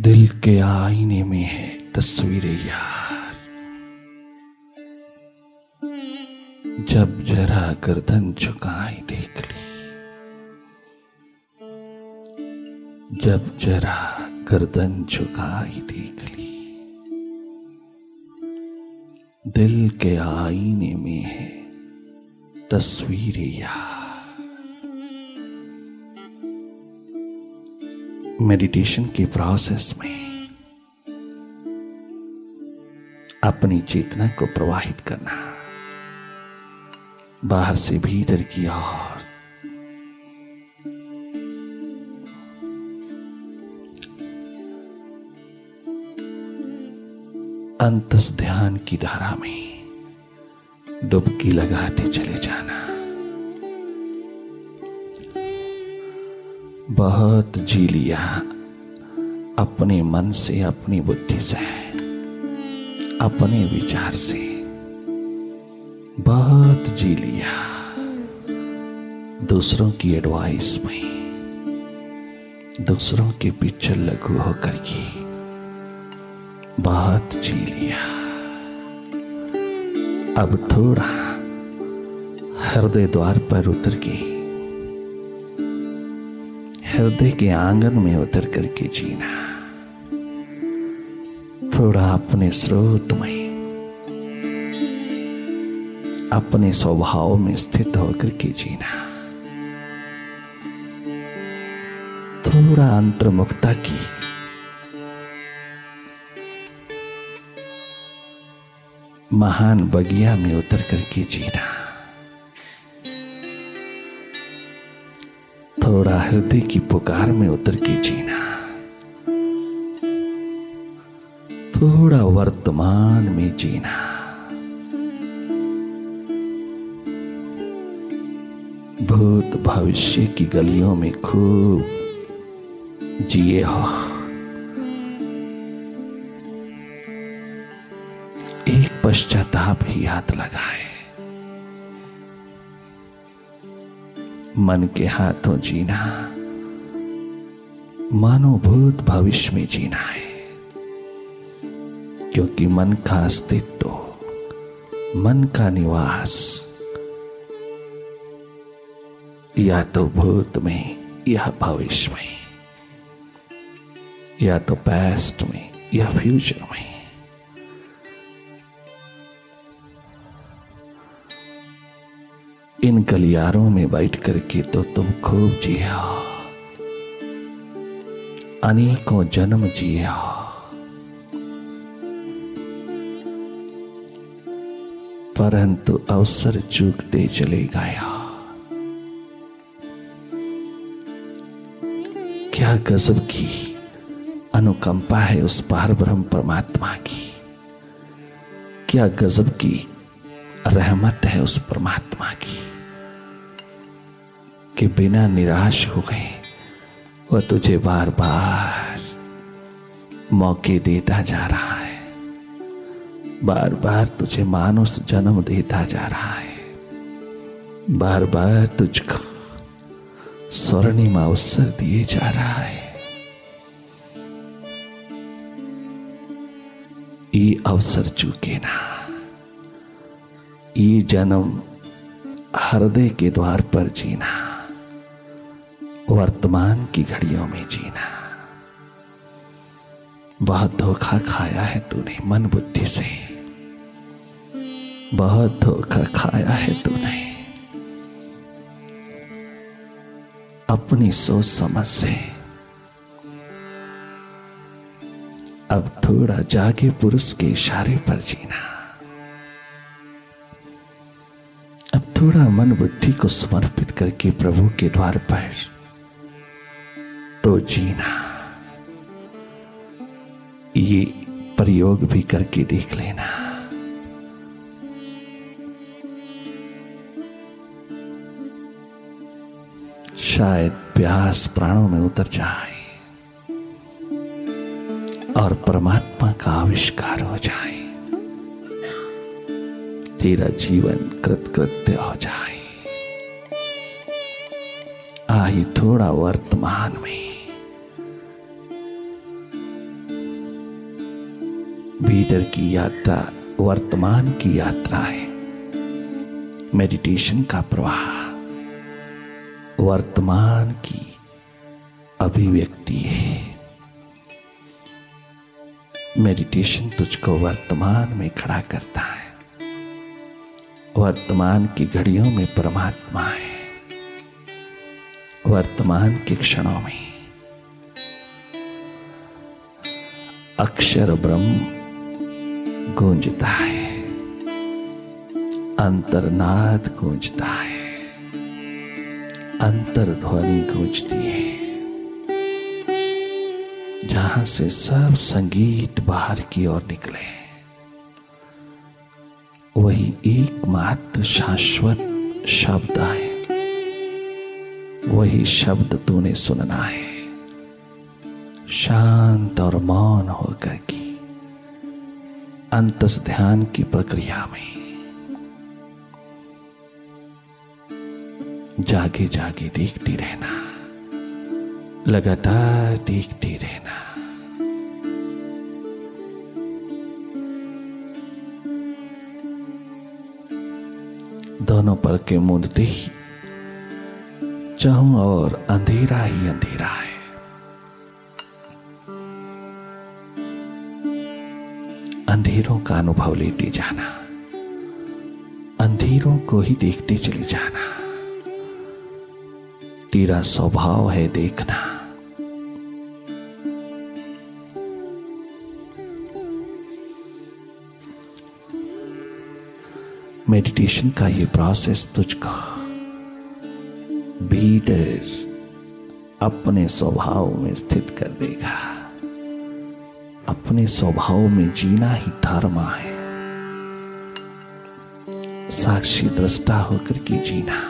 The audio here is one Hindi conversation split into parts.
दिल के आईने में है तस्वीरें यार, जब जरा गर्दन झुकाई देख ली, जब जरा गर्दन झुकाई देख ली। दिल के आईने में है तस्वीरें यार। मेडिटेशन के प्रोसेस में अपनी चेतना को प्रवाहित करना, बाहर से भीतर की ओर, अंतस ध्यान की धारा में डुबकी लगाते चले जाना। बहुत जी लिया अपने मन से, अपनी बुद्धि से, अपने विचार से, बहुत जी लिया दूसरों की एडवाइस में, दूसरों के पीछे लघु होकर के बहुत जी लिया। अब थोड़ा हृदय द्वार पर उतर के, हृदय के आंगन में उतर करके जीना। थोड़ा अपने स्रोत में, अपने स्वभाव में स्थित होकर के जीना। थोड़ा अंतर्मुखता की, महान बगिया में उतर करके जीना। थोड़ा हृदय की पुकार में उतर के जीना। थोड़ा वर्तमान में जीना। भूत भविष्य की गलियों में खूब जिए हो। एक पश्चाताप ही हाथ लगाए। मन के हाथों जीना, मानो भूत भविष्य में जीना है, क्योंकि मन का अस्तित्व, मन का निवास या तो भूत में या भविष्य में, या तो पास्ट में या फ्यूचर में। इन गलियारों में बैठ करके तो तुम खूब जिया, अनेकों जन्म जिया। परंतु अवसर चूकते चले गया। क्या गजब की अनुकंपा है उस पार ब्रह्म परमात्मा की। क्या गजब की रहमत है उस परमात्मा की कि बिना निराश हुए वह तुझे बार बार मौके देता जा रहा है, बार बार तुझे मानुष जन्म देता जा रहा है, बार बार तुझको स्वर्णिम अवसर दिए जा रहा है। ये अवसर चूके ना, ये जन्म हृदय के द्वार पर जीना, वर्तमान की घड़ियों में जीना। बहुत धोखा खाया है तूने मन बुद्धि से, बहुत धोखा खाया है तूने अपनी सोच समझ से। अब थोड़ा जागे पुरुष के इशारे पर जीना। अब थोड़ा मन बुद्धि को समर्पित करके प्रभु के द्वार पर तो जीना। ये प्रयोग भी करके देख लेना। शायद प्यास प्राणों में उतर जाए और परमात्मा का आविष्कार हो जाए, तेरा जीवन कृतकृत्य हो जाए। आई थोड़ा वर्तमान में भीतर की यात्रा वर्तमान की यात्रा है। मेडिटेशन का प्रवाह वर्तमान की अभिव्यक्ति है। मेडिटेशन तुझको वर्तमान में खड़ा करता है। वर्तमान की घड़ियों में परमात्मा है। वर्तमान के क्षणों में अक्षर ब्रह्म गूंजता है, अंतर्नाद गूंजता है, अंतर्ध्वनि गूंजती है, जहां से सब संगीत बाहर की ओर निकले। वही एकमात्र शाश्वत शब्द है। वही शब्द तूने सुनना है, शांत और मौन होकर की अंतस ध्यान की प्रक्रिया में जागे जागे देखती रहना, लगातार देखती रहना। दोनों पलकें मूंदते ही चाहूं और अंधेरा ही अंधेरा है। अंधेरों का अनुभव लेते जाना, अंधेरों को ही देखते चले जाना। तेरा स्वभाव है देखना। मेडिटेशन का ये प्रोसेस तुझको भीतर अपने स्वभाव में स्थित कर देगा। अपने स्वभाव में जीना ही धर्म है। साक्षी दृष्टा होकर के जीना,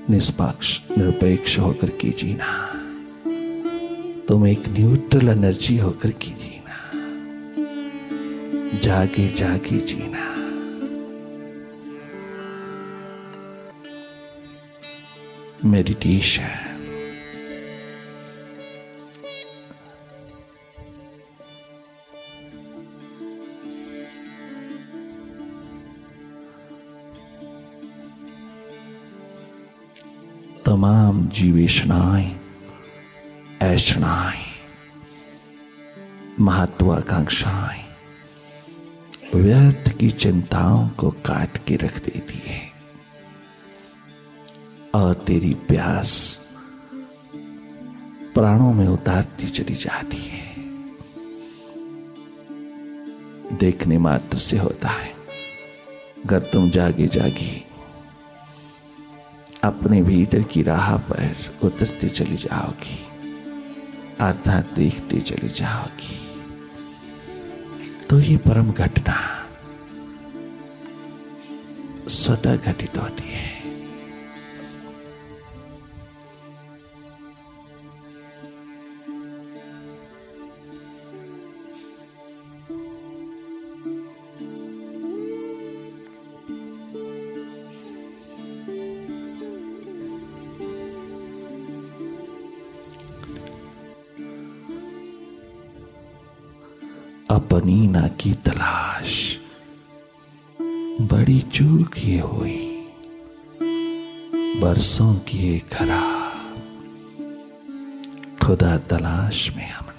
निष्पक्ष निरपेक्ष होकर के जीना, तुम एक न्यूट्रल एनर्जी होकर के जीना, जागे जागे जीना। मेडिटेशन तमाम जीवेशनाएं, ऐषणाएं, महत्वाकांक्षाएं, व्यर्थ की चिंताओं को काट के रख देती है और तेरी प्यास प्राणों में उतारती चली जाती है। देखने मात्र से होता है। अगर तुम जागे जागे अपने भीतर की राह पर उतरते चली जाओगी, अर्थात देखते चली जाओगी, तो ये परम घटना स्वतः घटित होती है। अपनी ना की तलाश बड़ी चूक ये हुई, बरसों की ये खराब खुदा तलाश में हमने।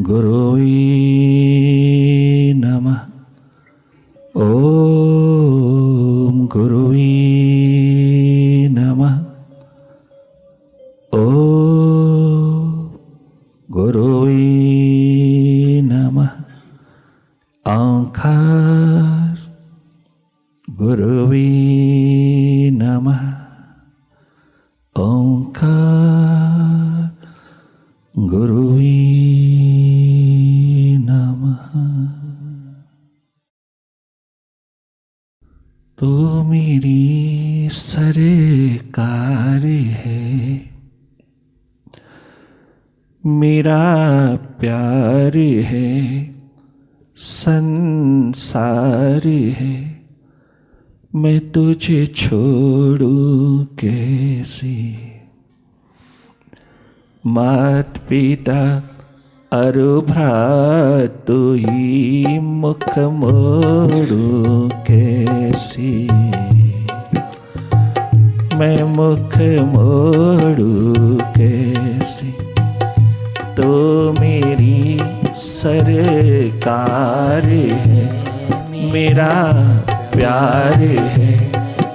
गुरुवे नमः। ओम गुरुवे नमः। ओम गुरुवे नमः। ओंकार गुरुवे नमः। ओंकार गुरु तो मेरी सरकार है, मेरा प्यार है, संसार है, मैं तुझे छोड़ूं कैसे। मात पिता अरु भ्रातु ही मुख मोड़ूं कैसे, मैं मुख मोड़ूं कैसे। तो मेरी सरकार है, मेरा प्यार है,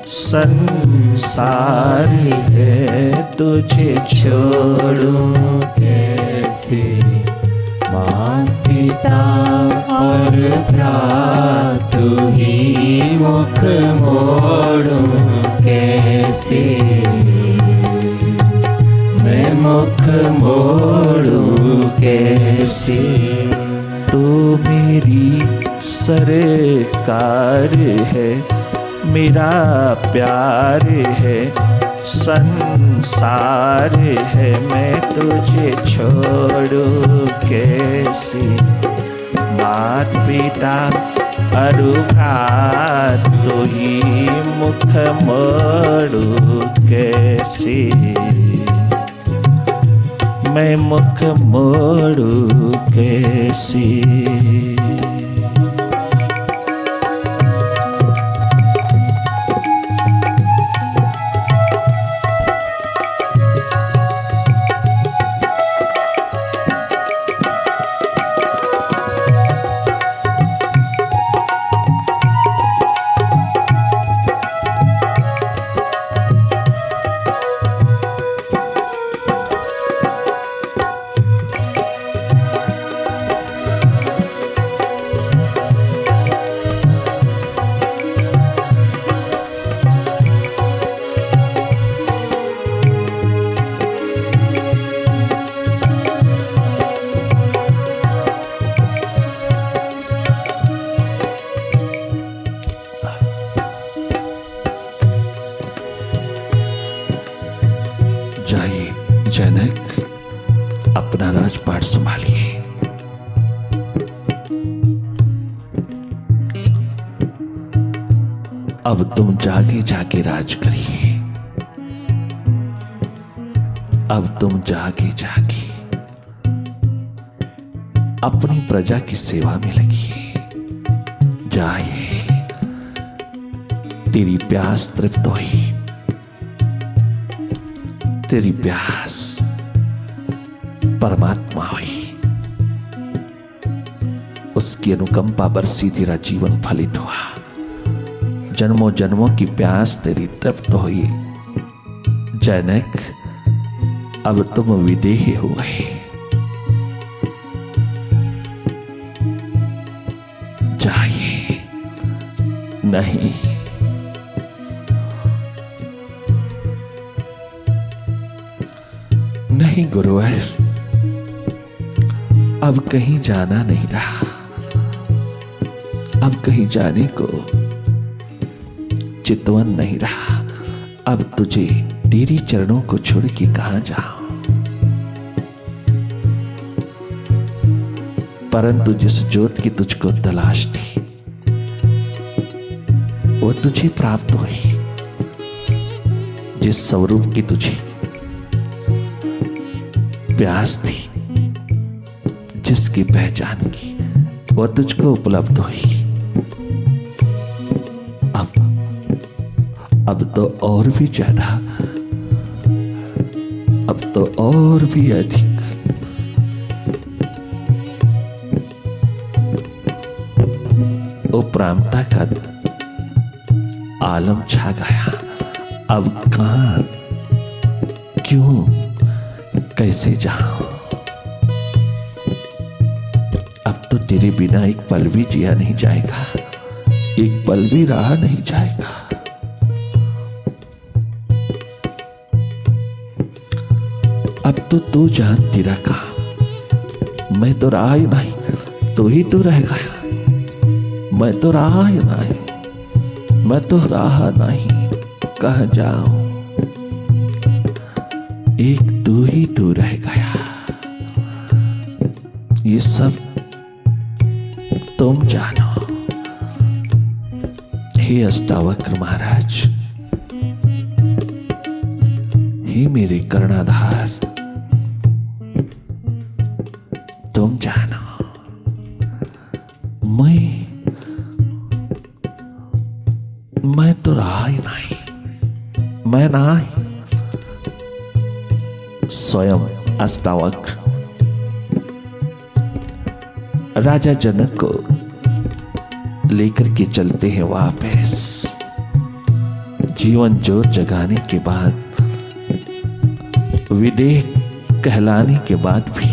संसार है, तुझे छोड़ूं कैसे। माँ पिता और भ्रातु ही मुख मोड़ूं कैसे, मैं मुख मोड़ूं कैसे। तू मेरी सरकार है, मेरा प्यार है, संसार है, मैं तुझे छोड़ूं कैसे। मात पिता अरु भ्रातु ही मुख मोड़ूं कैसे, मैं मुख मोड़ूं कैसे। जाइए जनक, अपना राजपाट संभालिए। अब तुम जागे जागे राज करिए। अब तुम जागे जागे अपनी प्रजा की सेवा में लगिए। जाइए, तेरी प्यास तृप्त हुई, तेरी प्यास परमात्मा हुई, उसकी अनुकंपा बरसी, तेरा जीवन फलित हुआ। जन्मों जन्मों की प्यास तेरी तृप्त हुई। जनक, अब तुम विदेही हुए। जाइए। नहीं, नहीं गुरुवर, अब कहीं जाना नहीं रहा। अब कहीं जाने को चितवन नहीं रहा। अब तुझे तेरी चरणों को छोड़ के कहां जाऊं। परंतु जिस ज्योत की तुझको तलाश थी वो तुझे प्राप्त हुई। जिस स्वरूप की तुझे प्यास थी, जिसकी पहचान की, वो तुझको उपलब्ध हुई। अब तो और भी ज्यादा, अब तो और भी अधिक उपरामता का आलम छा गया। अब कहां, क्यों, कैसे जाऊं। अब तो तेरे बिना एक पल भी जिया नहीं जाएगा, एक पल भी रहा नहीं जाएगा। अब तो तू जान, तेरा काम। मैं तो रहा ही नहीं, तू ही तो रह गया। मैं तो रहा ही नहीं। मैं तो रहा नहीं, कहाँ जाऊं, एक तू ही तू रह गया। ये सब तुम जानो। हे अष्टावक्र महाराज, हे मेरे कर्णाधार, तुम जानो। मैं तो रहा ही नहीं, मैं ना ही। स्वयं अष्टावक्र राजा जनक को लेकर के चलते हैं वापस। जीवन जोत जगाने के बाद, विदेह कहलाने के बाद भी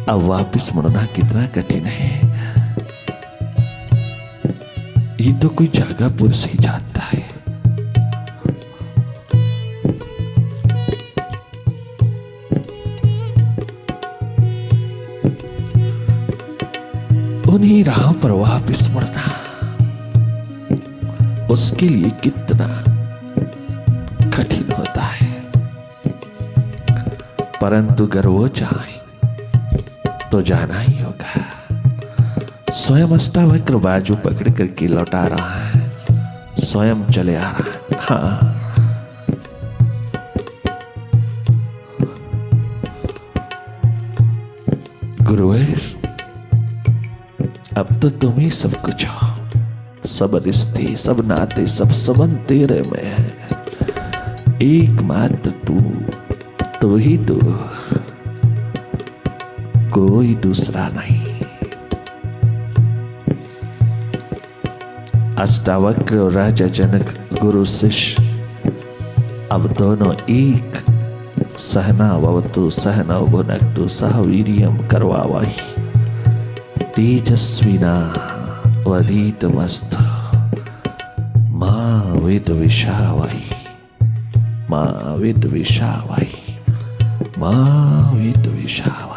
अब वापस मुड़ना कितना कठिन है, ये तो कोई जागा पुरुष ही जानता है। उन्हीं राह पर वापस मुड़ना, उसके लिए कितना कठिन होता है। परंतु अगर वो चाहे तो जाना ही होगा। स्वयं अष्टावक्र बाजू पकड़ करके लौटा रहा है, स्वयं चले आ रहा है। हाँ, गुरुवर, अब तो तुम ही सब कुछ हो। सब रिश्ते, सब नाते, सब संबंध तेरे में है। एकमात्र तू ही तू, कोई दूसरा नहीं। अष्टावक्र और राजा जनक, गुरु शिष्य, अब दोनों एक। सहनावतु सहनौ भुनक्तु सह वीर्यं करवावहै तेजस्विना वधीतमस्तु मा विद्विषावहै मा विद्विषावहै मा विद्विषावहै।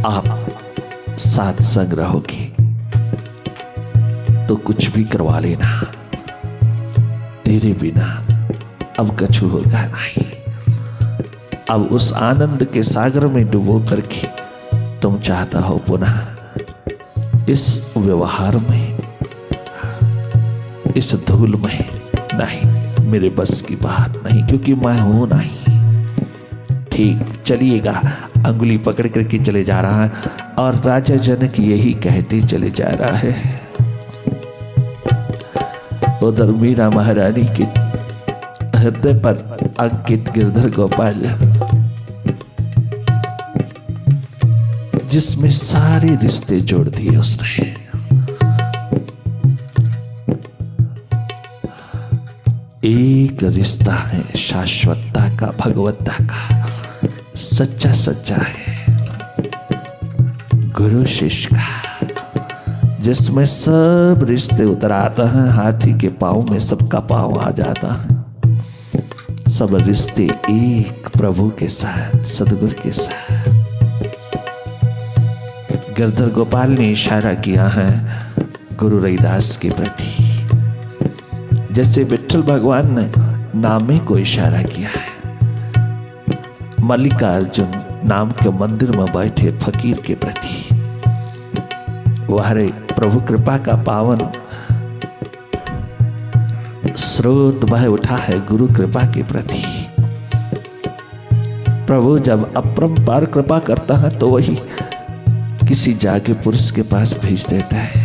आप साथ संग रहोगे तो कुछ भी करवा लेना, तेरे बिना अब कछु होगा नहीं। अब उस आनंद के सागर में डुबो करके तुम चाहता हो पुनः इस व्यवहार में, इस धूल में। नहीं, मेरे बस की बात नहीं, क्योंकि मैं हूं नहीं। ठीक, चलिएगा। अंगुली पकड़ करके चले जा रहा है और राजा जनक यही कहते चले जा रहा है। उधर मीरा महारानी के हृदय पर अंकित गिरधर गोपाल, जिसमें सारे रिश्ते जोड़ दिए उसने। एक रिश्ता है शाश्वतता का, भगवत्ता का, सच्चा सच्चा है गुरु शिष्य का, जिसमें सब रिश्ते उतर आता है। हाथी के पांव में सबका पांव आ जाता है। सब रिश्ते एक प्रभु के साथ, सदगुरु के साथ। गिरधर गोपाल ने इशारा किया है गुरु रविदास के प्रति, जैसे विठ्ठल भगवान ने नामे को इशारा किया है। मल्लिकार्जुन नाम के मंदिर में बैठे फकीर के प्रति, वह प्रभु कृपा का पावन स्रोत बह उठा है गुरु कृपा के प्रति। प्रभु जब अपरंपार कृपा करता है तो वही किसी जागे पुरुष के पास भेज देता है,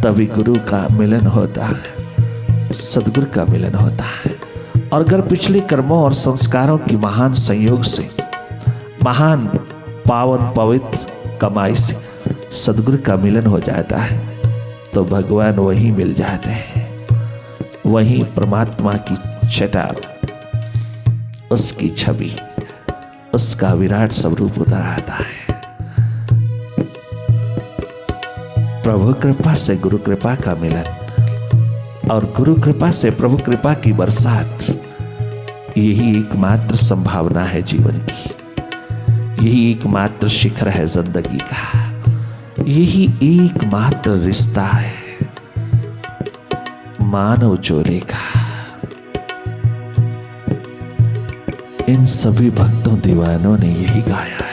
तभी गुरु का मिलन होता है, सदगुरु का मिलन होता है। और अगर पिछले कर्मों और संस्कारों की महान संयोग से, महान पावन पवित्र कमाई से सदगुरु का मिलन हो जाता है, तो भगवान वही मिल जाते हैं। वही परमात्मा की छटा, उसकी छवि, उसका विराट स्वरूप उतर आता है। प्रभु कृपा से गुरु कृपा का मिलन और गुरु कृपा से प्रभु कृपा की बरसात, यही एकमात्र संभावना है जीवन की, यही एकमात्र शिखर है जिंदगी का, यही एकमात्र रिश्ता है मानव जोड़े का। इन सभी भक्तों दीवानों ने यही गाया है।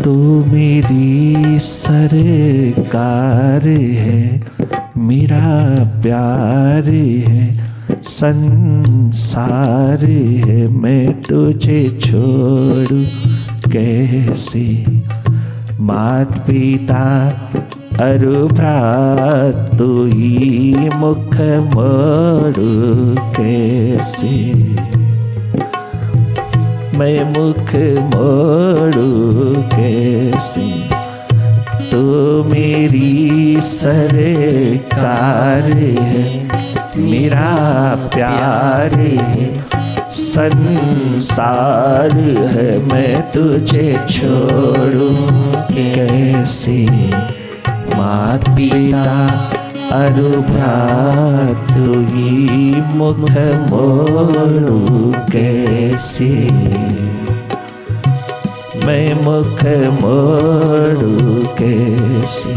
तू मेरी सरकार है, मेरा प्यार है, संसार है, मैं तुझे छोड़ू कैसे। मात पिता अरु भ्रात तू ही मुख मोड़ू कैसे, मैं मुख मोड़ू कैसे। तू मेरी सरकार है, मेरा प्यार है, संसार है, मैं तुझे छोड़ू कैसे। मात पिता अरु भ्रात तू ही मुख मोड़ू कैसे, मैं मुख मोड़ू कैसे।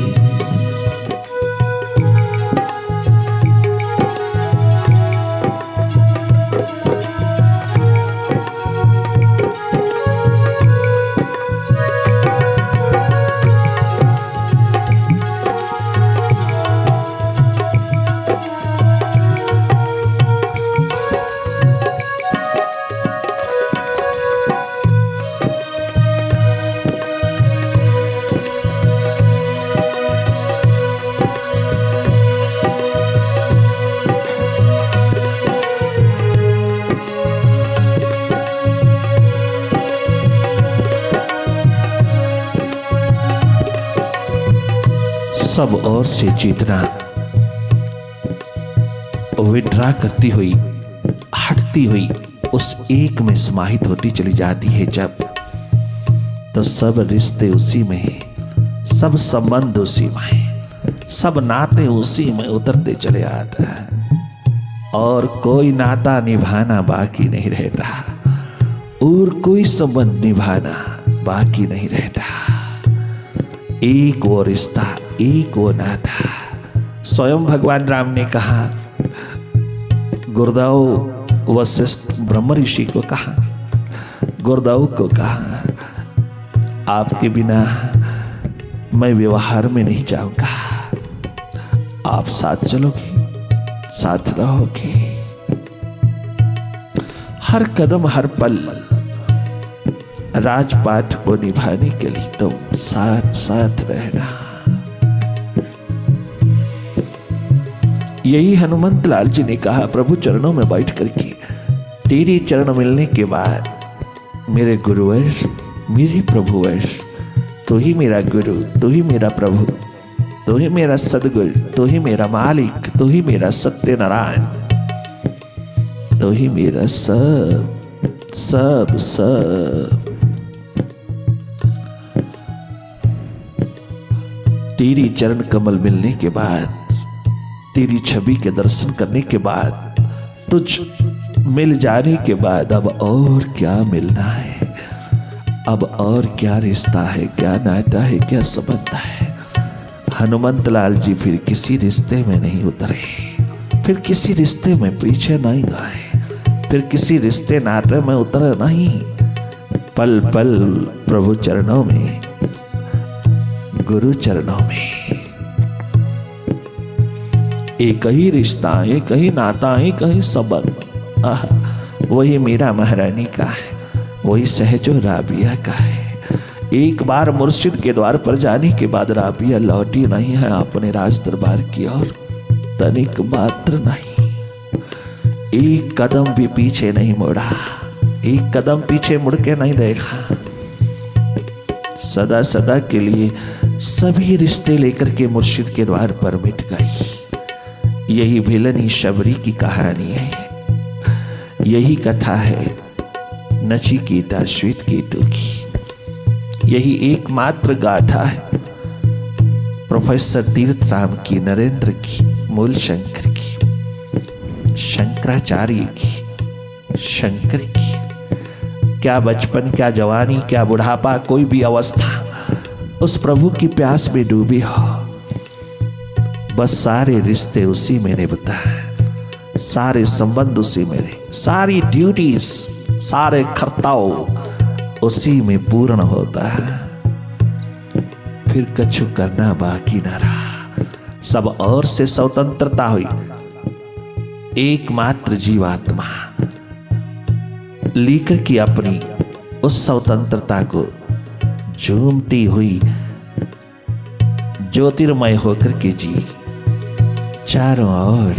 सब ओर से चेतना विड्रा करती हुई, हटती हुई उस एक में समाहित होती चली जाती है जब, तो सब रिश्ते उसी में, सब संबंध उसी में, सब नाते उसी में उतरते चले आते हैं और कोई नाता निभाना बाकी नहीं रहता और कोई संबंध निभाना बाकी नहीं रहता। एक वो रिश्ता, एक वो नाता। स्वयं भगवान राम ने कहा, गुरुदेव वशिष्ठ ब्रह्म ऋषि को कहा, गुरुदेव को कहा, आपके बिना मैं व्यवहार में नहीं जाऊंगा, आप साथ चलोगे, साथ रहोगे, हर कदम हर पल राजपाट को निभाने के लिए तुम साथ साथ रहना। यही हनुमंत लाल जी ने कहा, प्रभु चरणों में बैठ करके, तेरे चरण मिलने के बाद मेरे गुरुवश, मेरे प्रभुवश, तू ही मेरा गुरु, तू ही मेरा प्रभु, तू ही मेरा सदगुरु, तू ही मेरा मालिक, तू ही मेरा सत्यनारायण, तू ही मेरा सब सब सब। तेरी चरण कमल मिलने के बाद, तेरी छवि के दर्शन करने के बाद, तुझ मिल जाने के बाद अब और क्या मिलना है, अब और क्या रिश्ता है, क्या नाता है, क्या संबंध है। हनुमंत लाल जी फिर किसी रिश्ते में नहीं उतरे, फिर किसी रिश्ते में पीछे नहीं गए, फिर किसी रिश्ते नाते में उतरे नहीं। पल पल प्रभु चरणों में, गुरु चरणों में, एक ही रिश्ता, एक ही नाता, एक ही संबंध, वही मीरा महारानी का है, वही सहजो राबिया का है। एक बार मुर्शिद के द्वार पर जाने के बाद राबिया लौटी नहीं है अपने राज दरबार की ओर, तनिक मात्र नहीं, एक कदम भी पीछे नहीं मुड़ा, एक कदम पीछे मुड़ के नहीं देखा। सदा सदा के लिए सभी रिश्ते लेकर के मुर्शिद के द्वार पर मिट गई। यही भिलनी शबरी की कहानी है, यही कथा है नचिकेता श्वेत केतु की, यही एकमात्र गाथा है प्रोफेसर तीर्थराम की, नरेंद्र की, मूल शंकर की। शंकराचार्य की, शंकर की। क्या बचपन, क्या जवानी, क्या बुढ़ापा, कोई भी अवस्था उस प्रभु की प्यास में डूबी हो, बस सारे रिश्ते उसी में निभता है, सारे संबंध उसी में, सारी ड्यूटीज, सारे कर्तव्य उसी में पूर्ण होता है। फिर कछु करना बाकी न रहा, सब और से स्वतंत्रता हुई। एकमात्र जीवात्मा लेकर की अपनी उस स्वतंत्रता को झूमती हुई ज्योतिर्मय होकर के जी, चारों ओर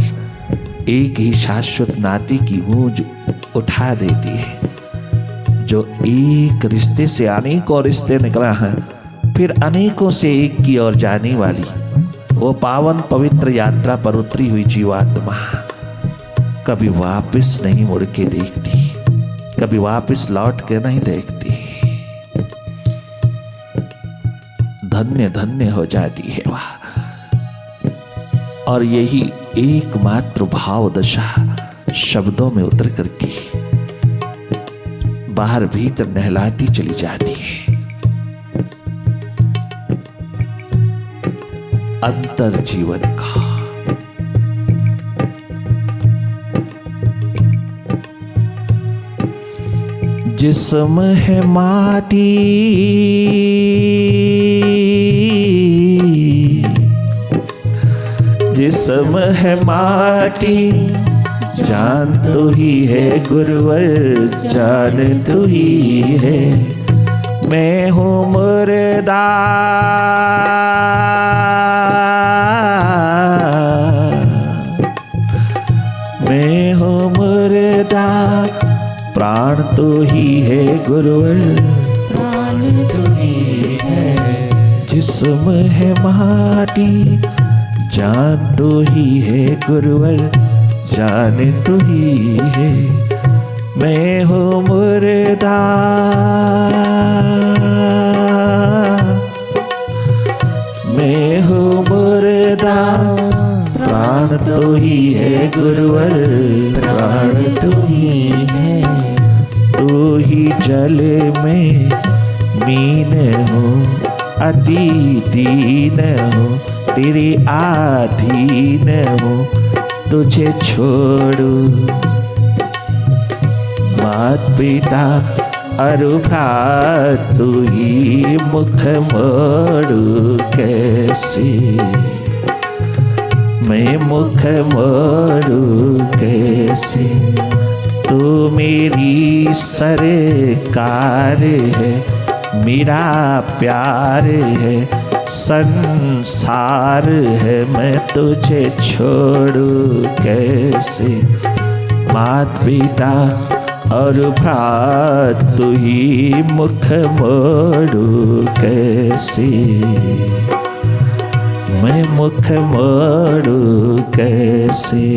एक ही शाश्वत नाते की गूंज उठा देती है। जो एक रिश्ते से अनेकों रिश्ते निकला है, फिर अनेकों से एक की ओर जाने वाली वो पावन पवित्र यात्रा पर उतरी हुई जीवात्मा कभी वापस नहीं मुड़ के देखती, कभी वापस लौट के नहीं देखती, धन्य धन्य हो जाती है वह। और यही एकमात्र भाव दशा शब्दों में उतर करके बाहर भीतर नहलाती चली जाती है। अंतर जीवन का जिस्म है माटी, जिस्म है माटी, जान तो ही है गुरुवर, जान तो ही है। मैं हूँ मुर्दा, मैं हूँ मुर्दा, प्राण तो ही है गुरुवर, प्राण तो ही है। जिस्म है माटी, जान तो ही है गुरुवर, जान तो ही है। मैं हूँ मुर्दा, मैं हूँ मुर्दा, प्राण तो ही है गुरुवर, प्राण तो ही है। तू ही जल में मीन हो, अति दीन हो, तेरे आधीन हो, तुझे छोड़ू मात पिता और भ्रात, तू ही मुख मोड़ू कैसे, मैं मुख मोड़ू कैसे। तू मेरी सरकार है, मेरा प्यार है, संसार है, मैं तुझे छोड़ू कैसे। मात पिता और भ्रात, तू ही मुख मोड़ू कैसे, मैं मुख मोड़ू कैसे।